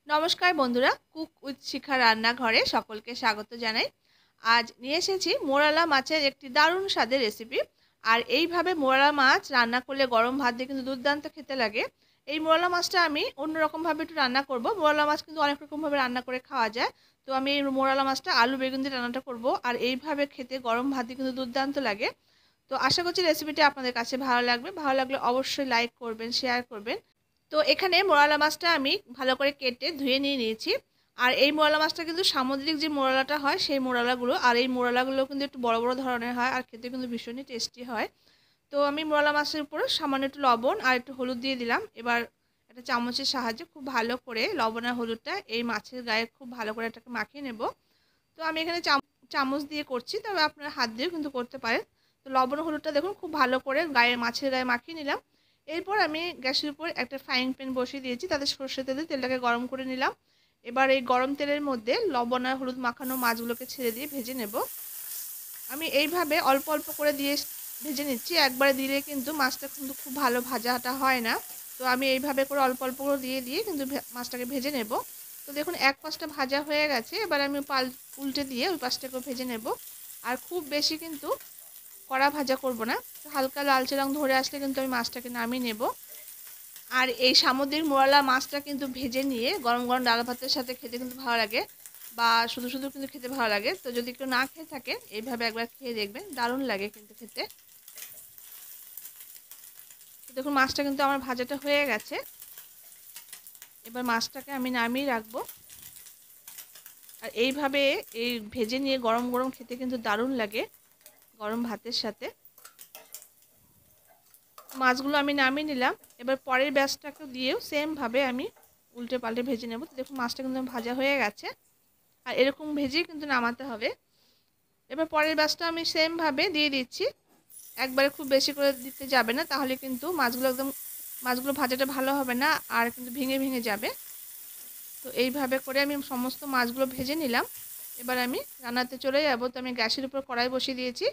নমস্কার বন্ধুরা, cook with শিখা রান্নাঘরে সকলকে স্বাগত জানাই। আজ নিয়ে এসেছি মোরালা মাছের একটি দারুণ স্বাদের রেসিপি। আর এইভাবে মোরালা মাছ রান্না করলে গরম ভাত দিয়ে কিন্তু দুর্দান্ত খেতে লাগে। এই মোরালা মাছটা আমি অন্যরকমভাবে একটু রান্না করব। মোরালা মাছ কিন্তু অনেক রকমভাবে রান্না করে খাওয়া যায়। তো আমি এই মোরালা মাছটা আলু বেগুন দিয়ে রান্নাটা করব, আর এইভাবে খেতে গরম ভাত দিয়ে কিন্তু দুর্দান্ত লাগে। তো আশা করছি রেসিপিটি আপনাদের কাছে ভালো লাগবে। ভালো লাগলে অবশ্যই লাইক করবেন, শেয়ার করবেন। তো এখানে মোরালা মাছটা আমি ভালো করে কেটে ধুয়ে নিয়ে নিয়েছি। আর এই মোরালা মাছটা কিন্তু সামুদ্রিক যে মোরালাটা হয় সেই মোরালাগুলো, আর এই মোরালাগুলো কিন্তু একটু বড় বড় ধরনের হয় আর খেতে কিন্তু ভীষণই টেস্টি হয়। তো আমি মোরালা মাছের উপরে সামান্য একটু লবণ আর একটু হলুদ দিয়ে দিলাম। এবার একটা চামচের সাহায্যে খুব ভালো করে লবণ আর হলুদটা এই মাছের গায়ে খুব ভালো করে এটাকে মাখিয়ে নেব। তো আমি এখানে চামচ দিয়ে করছি, তবে আপনারা হাত দিয়েও কিন্তু করতে পারেন। তো লবণ হলুদটা দেখুন খুব ভালো করে মাছের গায়ে মাখিয়ে নিলাম। এরপর আমি গ্যাসের উপর একটা ফ্রাইং প্যান বসিয়ে দিয়েছি, তাতে সর্ষে তেলে তেলটাকে গরম করে নিলাম। এবার এই গরম তেলের মধ্যে লবণ আর হলুদ মাখানো মাছগুলোকে ছেড়ে দিয়ে ভেজে নেব। আমি এইভাবে অল্প অল্প করে দিয়ে ভেজে নিচ্ছি। একবারে দিলে কিন্তু মাছটা কিন্তু খুব ভালো ভাজাটা হয় না। তো আমি এইভাবে করে অল্প অল্প করে দিয়ে দিয়ে কিন্তু মাছটাকে ভেজে নেব। তো দেখুন এক পাশটা ভাজা হয়ে গেছে, এবার আমি উল্টে দিয়ে ওই পাশটাকেও ভেজে নেব। আর খুব বেশি কিন্তু কড়া ভাজা করব না, হালকা লালচে রং ধরে আসলে কিন্তু আমি মাছটাকে নামিয়ে নেব। আর এই সামুদ্রিক মোরালা মাছটা কিন্তু ভেজে নিয়ে গরম গরম ডাল ভাতের সাথে খেতে কিন্তু ভালো লাগে, বা শুধু শুধু কিন্তু খেতে ভালো লাগে। তো যদি কেউ না খেয়ে থাকেন এইভাবে একবার খেয়ে দেখবেন, দারুণ লাগে কিন্তু খেতে। তো দেখুন মাছটা কিন্তু আমার ভাজাটা হয়ে গেছে। এবার মাছটাকে আমি নামিয়ে রাখবো। আর এইভাবে এই ভেজে নিয়ে গরম গরম খেতে কিন্তু দারুণ লাগে গরম ভাতের সাথে। মাছগুলো আমি নামিয়ে নিলাম। এবার পরের ব্যাচটাকে দিয়েও সেমভাবে আমি উল্টে পাল্টে ভেজে নেব। তো দেখুন মাছটা কিন্তু ভাজা হয়ে গেছে, আর এরকম ভেজেই কিন্তু নামাতে হবে। এবার পরের ব্যাচটা আমি সেমভাবে দিয়ে দিচ্ছি। একবারে খুব বেশি করে দিতে যাবে না, তাহলে কিন্তু মাছগুলো ভাজাটা ভালো হবে না, আর কিন্তু ভেঙে ভেঙে যাবে। তো এইভাবে করে আমি সমস্ত মাছগুলো ভেজে নিলাম। এবার আমি রান্নাতে চলে যাব। তো আমি গ্যাসের উপর কড়াই বসিয়ে দিয়েছি।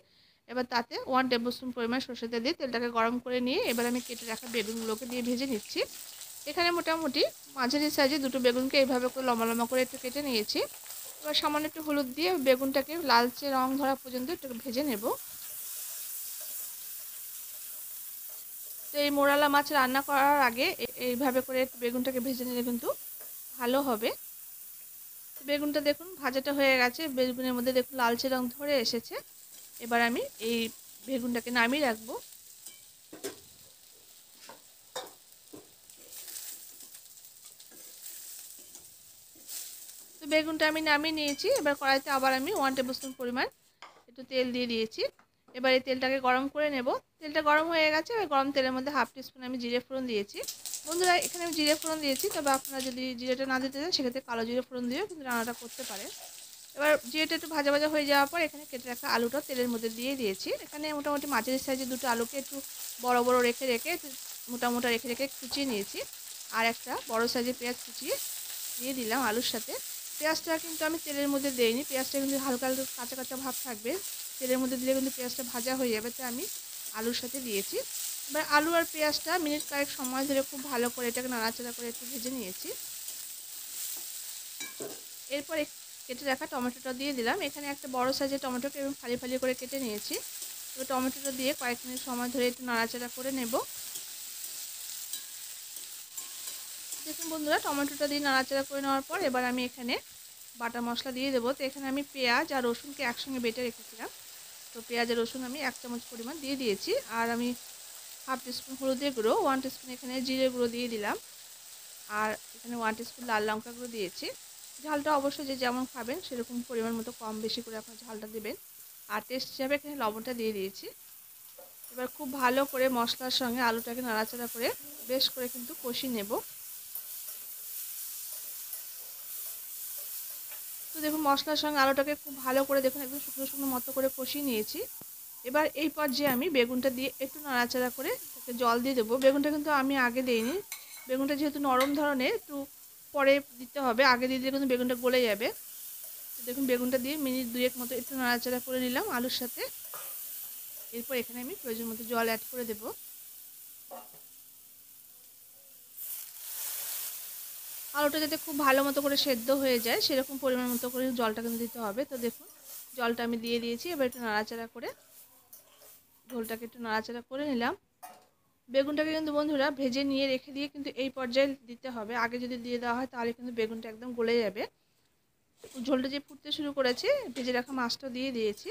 এবার তাতে 1 টেবিলস্পুন পরিমাণ সরষে তেল দিয়ে তেলটাকে গরম করে নিয়ে এবার আমি কেটে রাখা বেগুনগুলোকে দিয়ে ভেজে নিচ্ছি। এখানে মোটামুটি মাঝারি সাইজে দুটো বেগুনকে এইভাবে করে লম্বা লম্বা করে একটু কেটে নিয়েছি। এবার সামান্য একটু হলুদ দিয়ে বেগুনটাকে লালচে রং ধরা পর্যন্ত একটু ভেজে নেব। তো এই মোরালা মাছ রান্না করার আগে এইভাবে করে বেগুনটাকে ভেজে নিলে কিন্তু ভালো হবে। বেগুনটা দেখুন ভাজাটা হয়ে গেছে, বেগুনের মধ্যে দেখুন লালচে রং ধরে এসেছে। এবার আমি এই বেগুনটাকে নামিয়ে রাখবো। তো বেগুনটা আমি নামিয়ে নিয়েছি। এবার কড়াইতে আবার আমি 1 টেবিলস্পুন পরিমাণ একটু তেল দিয়ে দিয়েছি। এবার এই তেলটাকে গরম করে নেব। তেলটা গরম হয়ে গেছে, এবার গরম তেলের মধ্যে 1/2 টিস্পুন আমি জিরে ফোড়ন দিয়েছি। বন্ধুরা এখানে আমি জিরে ফোড়ন দিয়েছি, তবে আপনারা যদি জিরেটা না দিতে চান সেক্ষেত্রে কালো জিরে ফোড়ন দিয়েও কিন্তু রান্নাটা করতে পারেন। এবার জিরেটা একটু ভাজা ভাজা হয়ে যাওয়ার পর এখানে কেটে রাখা আলুটা তেলের মধ্যে দিয়ে দিয়েছি। এখানে মোটামুটি মাঝারি সাইজে দুটো আলুকে একটু বড় বড় রেখে রেখে মোটা মোটা রেখে রেখে কুচিয়ে নিয়েছি। আর একটা বড় সাইজের পেঁয়াজ কুচিয়ে দিয়ে দিলাম আলুর সাথে। পেঁয়াজটা কিন্তু আমি তেলের মধ্যে দেইনি, পেঁয়াজটা কিন্তু হালকা হালকা কাঁচা কাঁচা ভাব থাকবে। তেলের মধ্যে দিলে কিন্তু পেঁয়াজটা ভাজা হয়ে যাবে, তাই আমি আলুর সাথে দিয়েছি। এবার আলু আর পেঁয়াজটা মিনিট কয়েক সময় ধরে খুব ভালো করে এটাকে নাড়াচাড়া করে একটু ভেজে নিয়েছি। এরপর কেটে রাখা টমেটোটা দিয়ে দিলাম। এখানে একটা বড় সাইজের টমেটোকে এবং ফালি ফালি করে কেটে নিয়েছি। এবার টমেটোটা দিয়ে কয়েক মিনিট সময় ধরে একটু নাড়াচাড়া করে নেব। দেখুন বন্ধুরা টমেটোটা দিয়ে নাড়াচাড়া করে নেওয়ার পর এবার আমি এখানে বাটা মশলা দিয়ে দেবো। তো এখানে আমি পেঁয়াজ আর রসুনকে একসঙ্গে বেটে রেখেছিলাম। তো পেঁয়াজ আর রসুন আমি 1 চামচ পরিমাণ দিয়ে দিয়েছি। আর আমি 1/2 টিস্পুন হলুদের গুঁড়ো, 1 টিস্পুন এখানে জিরে গুঁড়ো দিয়ে দিলাম। আর এখানে 1 টিস্পুন লাল লঙ্কা গুঁড়ো দিয়েছি। ঝালটা অবশ্যই যে যেমন খাবেন সেরকম পরিমাণ মতো কম বেশি করে আপনার ঝালটা দেবেন। আর টেস্ট হিসাবে এখানে লবণটা দিয়ে দিয়েছি। এবার খুব ভালো করে মশলার সঙ্গে আলুটাকে নাড়াচাড়া করে বেশ করে কিন্তু কষিয়ে নেব। তো দেখুন মশলার সঙ্গে আলুটাকে খুব ভালো করে দেখুন একদম শুকনো শুকনো মতো করে কষিয়ে নিয়েছি। এবার এই পর্যায়ে আমি বেগুনটা দিয়ে একটু নাড়াচাড়া করে তাকে জল দিয়ে দেবো। বেগুনটা কিন্তু আমি আগে দিইনি, বেগুনটা যেহেতু নরম ধরনের একটু পরে দিতে হবে, আগে দিয়ে দিলে কিন্তু বেগুনটা গলে যাবে। তো দেখুন বেগুনটা দিয়ে মিনিট 2 মতো একটু নাড়াচাড়া করে নিলাম আলুর সাথে। এরপর এখানে আমি প্রয়োজন মতো জল অ্যাড করে দেবো। আলুটা যাতে খুব ভালো মতো করে সেদ্ধ হয়ে যায় সেরকম পরিমাণ মতো করে জলটা কিন্তু দিতে হবে। তো দেখুন জলটা আমি দিয়ে দিয়েছি। এবার একটু নাড়াচাড়া করে ঝোলটাকে একটু নাড়াচাড়া করে নিলাম। বেগুনটাকে কিন্তু বন্ধুরা ভেজে নিয়ে রেখে দিয়ে কিন্তু এই পর্যায়ে দিতে হবে। আগে যদি দিয়ে দেওয়া হয় তাহলে কিন্তু বেগুনটা একদম গলে যাবে। ঝোলটা যে ফুটতে শুরু করেছে ভেজে রাখা মাছটা দিয়ে দিয়েছি।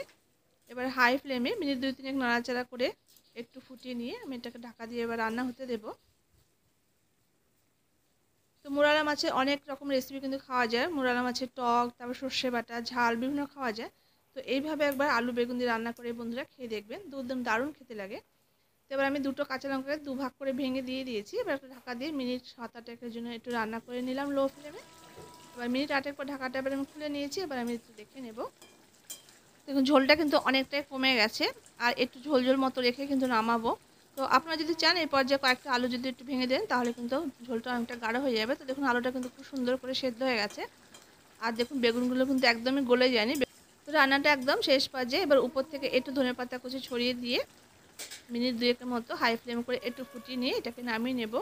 এবার হাই ফ্লেমে মিনিট 2-3 নাড়াচাড়া করে একটু ফুটিয়ে নিয়ে আমি এটাকে ঢাকা দিয়ে এবার রান্না হতে দেব। তো মোরালা মাছের অনেক রকম রেসিপি কিন্তু খাওয়া যায়। মোরালা মাছের টক, তারপর সর্ষে বাটা, ঝাল বিভিন্ন খাওয়া যায়। তো এইভাবে একবার আলু বেগুন দিয়ে রান্না করে বন্ধুরা খেয়ে দেখবেন, একদম দারুণ খেতে লাগে। তো এবার আমি দুটো কাঁচা লঙ্কাকে দুভাগ করে ভেঙে দিয়ে দিয়েছি। এবার একটা ঢাকা দিয়ে মিনিট 7-8 জন্য একটু রান্না করে নিলাম লো ফ্লেমে। এবার মিনিট 8 পর ঢাকাটা এবার আমি খুলে নিয়েছি। এবার আমি একটু দেখে নেব। দেখুন ঝোলটা কিন্তু অনেকটাই কমে গেছে। আর একটু ঝোল ঝোল মতো রেখে কিন্তু নামাবো। তো আপনারা যদি চান এই পর্যায়ে কয়েকটা আলু যদি একটু ভেঙে দেন তাহলে কিন্তু ঝোলটা অনেকটা গাঢ় হয়ে যাবে। তো দেখুন আলুটা কিন্তু খুব সুন্দর করে সেদ্ধ হয়ে গেছে। আর দেখুন বেগুনগুলো কিন্তু একদমই গলে যায়নি। তো রান্নাটা একদম শেষ পর্যায়ে। এবার উপর থেকে একটু ধনেপাতা কুচি ছড়িয়ে দিয়ে মিনিট 2 মতো হাই ফ্লেম করে একটু ফুটিয়ে নিয়ে এটাকে নামিয়ে নেব।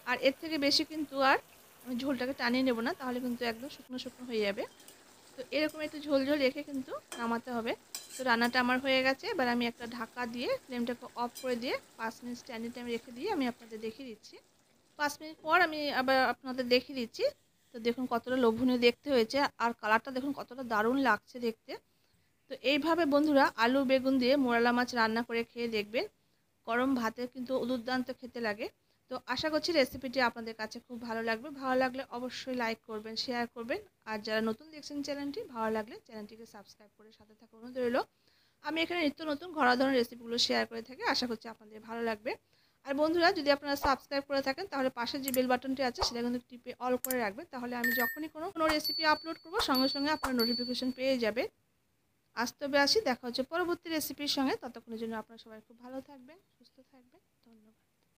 আর এর থেকে বেশি কিন্তু আর আমি ঝোলটাকে টানিয়ে নেব না, তাহলে কিন্তু একদম শুকনো শুকনো হয়ে যাবে। তো এরকম একটু ঝোল ঝোল রেখে কিন্তু নামাতে হবে। তো রান্নাটা আমার হয়ে গেছে। এবার আমি একটা ঢাকা দিয়ে ফ্লেমটাকে অফ করে দিয়ে 5 মিনিট স্ট্যান্ডিং টাইম রেখে দিয়ে আমি আপনাদের দেখিয়ে দিচ্ছি। 5 মিনিট পর আমি আবার আপনাদের দেখিয়ে দিচ্ছি। তো দেখুন কতটা লোভনীয় দেখতে হয়েছে আর কালারটা দেখুন কতটা দারুণ লাগছে দেখতে। তো এইভাবে বন্ধুরা আলু বেগুন দিয়ে মোরালা মাছ রান্না করে খেয়ে দেখবেন। গরম ভাতে কিন্তু দুর্দান্ত খেতে লাগে। তো আশা করছি রেসিপিটি আপনাদের কাছে খুব ভালো লাগবে। ভালো লাগলে অবশ্যই লাইক করবেন, শেয়ার করবেন। আর যারা নতুন দেখছেন চ্যানেলটি, ভালো লাগলে চ্যানেলটিকে সাবস্ক্রাইব করে সাথে থাকা অনুরোধ রইল। আমি এখানে নিত্য নতুন ঘরোয়া ধরনের রেসিপিগুলো শেয়ার করে থাকি। আশা করছি আপনাদের ভালো লাগবে। আর বন্ধুরা যদি আপনারা সাবস্ক্রাইব করে থাকেন তাহলে পাশে যে বেল বাটনটি আছে সেটা কিন্তু টিপে অল করে রাখবেন। তাহলে আমি যখনই কোনো রেসিপি আপলোড করব সঙ্গে সঙ্গে আপনারা নোটিফিকেশন পেয়ে যাবে। আজ তবে আসি, দেখা হচ্ছে পরবর্তী রেসিপির সঙ্গে। ততক্ষণের জন্য আপনারা সবাই খুব ভালো থাকবেন, সুস্থ থাকবেন। ধন্যবাদ।